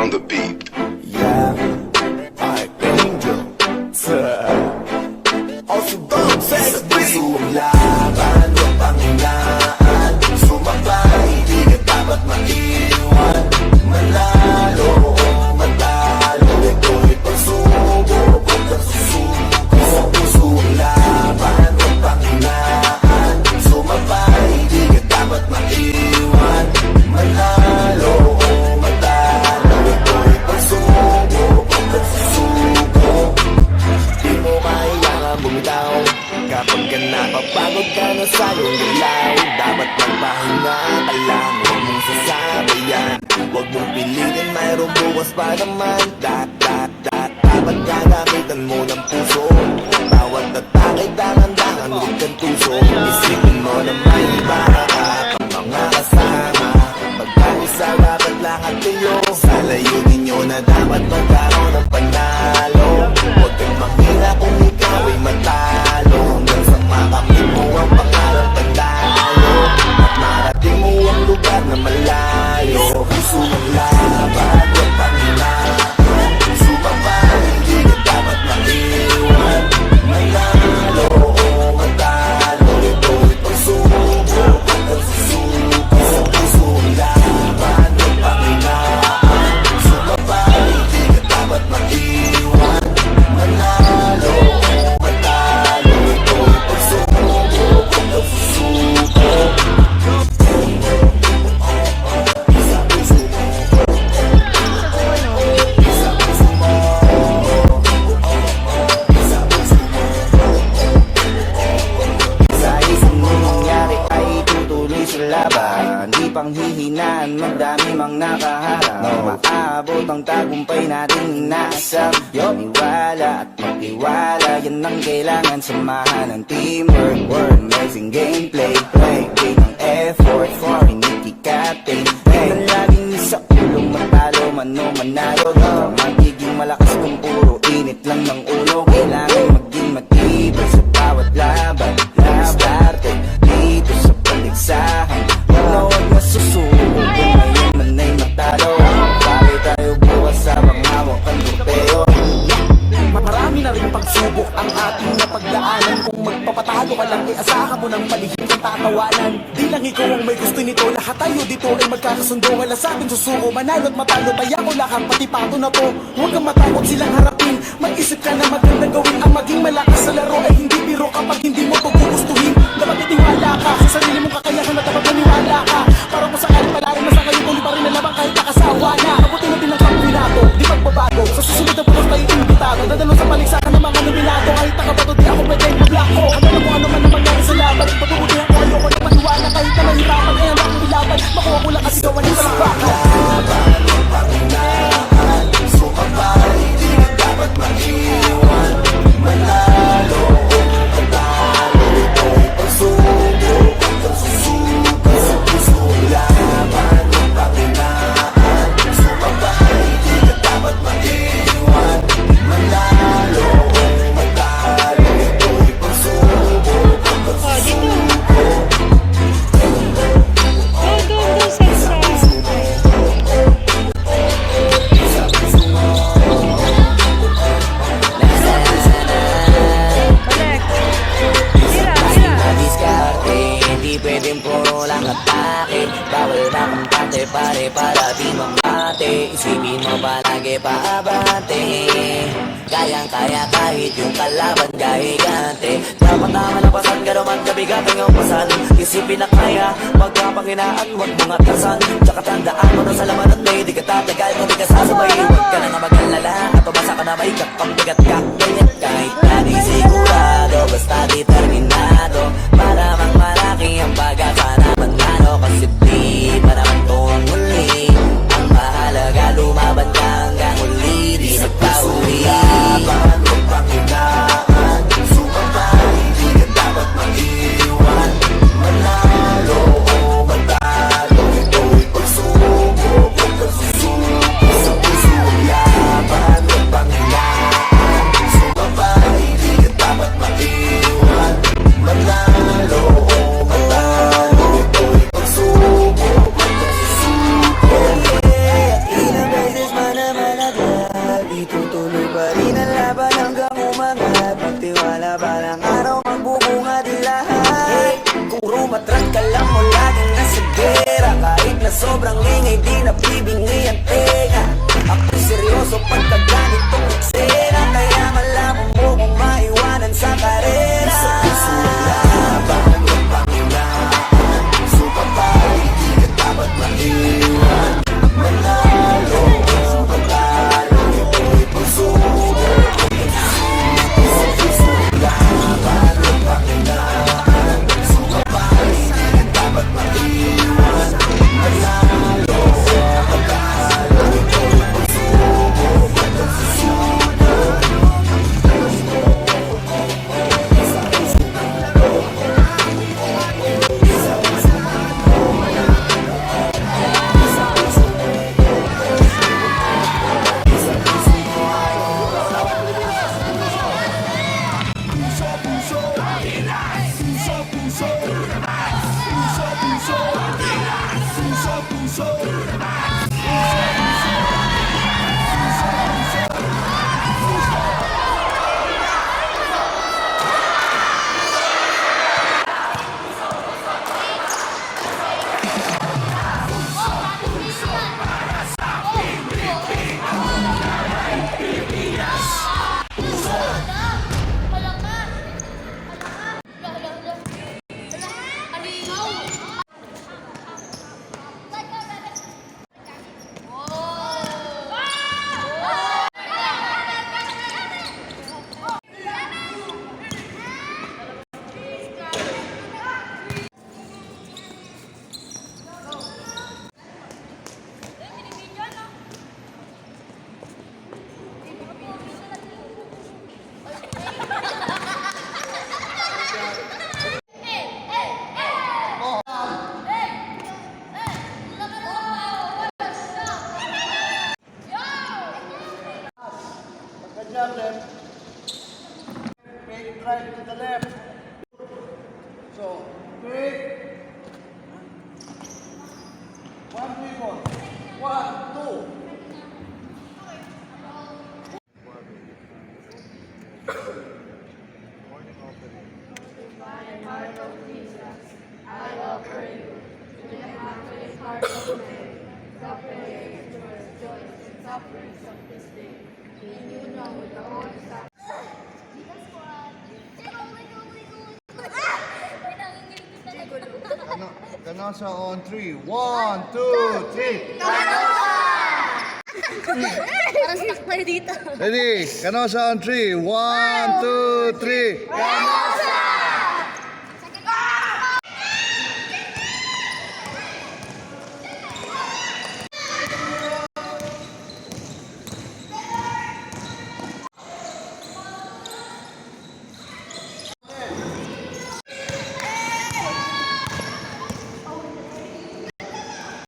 on the beat. Yeah, Archangel. Also don't say sa puso ang laban, huwag panghinaan. Sumabay, di ka dapat maiwan. Manalo o matalo, ito'y pagsubok, huwag kang susuko. Sa puso ang laban, huwag panghinaan. Sumabay, di ka dapat maiwan. Manalo o matalo, ito'y pagsubok, huwag kang susuko. Di mo kailangan bumitaw kapag ka napapagod ka na sa iyong galaw. Dapat magpahinga ka lang, huwag mong sasabayan. Huwag mong pilitin, mayroong bukas pa naman. Dapat gagamitan mo ng puso. Bawat atake, dangan-dangan, huwag kang tuso. Isipin mo na may iba ka pang mga kasama. Magkaisa dapat lahat kayo sa layunin nyo na dapat magkaroon ng panalo. Huwag kang manghina kung ikaw ay matalo. Hanggang sa makamit mo ang pangarang pagtalo at marating mo ang lugar na malayo. Puso ang laban, huwag panghinaan. Sumabay, hindi ka dapat maiwan. Manalo o matalo, ito'y pagsubok, huwag kang susuko. Sa puso ang laban, huwag panghinaan. Sumabay, hindi ka dapat maiwan. Manalo o matalo, ito'y pagsubok, huwag kang susuko. Sa isang mangyari ay tutuloy sa laban. Di panghihinaan, magdami mang nakaharap. Maabot ang tagumpay nating inaasam. Maniwala at magtiwala, yan ang kailangan. Samahan ng teamwork, word, amazing gameplay. Breaking ang effort for inikikating. Kailan laging sa ulong matalo, mano manalo. Magiging malakas kung puro init lang ng ulo. Kailangan maging matibay sa bawat laban. Diskarte dito sa paligsahan. Huwag na susuko kung ngayon man ay matalo. Bakit tayo bukas sa panghawak ang trupeo? Marami na rin pagsubok ang ating napagdaanan. Kung magpapatalo ka lang, asahan mo ng palihim ng tatawanan. Di lang ikaw ang may gusto nito, lahat tayo dito ay magkakasundo. Wala sa atin susuko, manalo at matalo, taya ko lahat, pati pato na to. Huwag kang matakot silang harapin, mag-isip ka na magandang gawin. Ang maging malakas sa laro ay hindi biro kapag hindi mo ito gugustuhin. Dapat itiwala ka sa sarili mong kakayahan at dapat maniwala ka. Para kung sakali pala ay masakay, tuloy pa rin na lamang kahit nakasawa na. Abutin natin ang kampinato, di magbabago. Sa susunod na pulos tayo imbitado. Dadalo sa paligsahan ng mga nominado. Kahit nakabato di ako pwedeng maglako. Handa na kung ano man ang mangyari sa laban. Patubuti ako, ayoko na maniwala. Kahit na mahirapan ay ang akong ilaban. Makuha ko lang kasi gawan ng salabaka. Laban, huwag panghinaan. Sumabay, di ka dapat maiwan. Manalo o matalo, ito'y pagsubok, huwag kang susuko. Sa puso ang laban, huwag panghinaan. Sumabay, di ka dapat maiwan. Manalo o matalo, ito'y pagsubok, huwag kang susuko. Go, Sensei. Correct. Tira. Diskarte, hindi pwedeng puro lang atake. Bawal na kampante, pare, para di mamate. Isipin mo palagi paabante. Kayang-kaya kahit yung kalaban gahigante. Dapat naman ang pasan, garuman kabigat ang iyong pasan. Isipin na kaya, magkapanghinaan, huwag mong atasan. Tsaka tandaan mo na sa labanan may di ka tatagal kung di ka sasabay. Huwag ka na nga mag-alala at umasa ka na may kapambigat ka. Ganyan kahit na di sigurado, basta determinado. Malamang malaki ang pag-asa na manalo. Kasi di pa naman to ang muli. Ang mahalaga lumaban ka hanggang uli. Di nagpauli. Laban, huwag panghinaan. Sumabay, di ka dapat maiwan. Manalo o matalo, ito'y pagsubok, huwag kang susuko. Sa puso ang laban, huwag panghinaan. sobrang ingay, di nabibingi ang tenga. Ako'y seryoso pagka ganitong eksena, kaya malabo mo kung maiwanan sa karera. Sa laban, huwag panghinaan. Sumabay, di ka dapat maiwan. Manalo o matalo, ito'y pagsubok. Sa laban, huwag panghinaan. Sumabay, di ka dapat maiwan. Manalo o matalo, ito'y pagsubok. Jab left. Fake right to the left. So, fake. 1, 3, 1. 1, 2. Ganosa on 3. 1, 2, 3. Parang sinakbay dito. Ready? Ganosa on 3. 1, 2, 3. Ganosa!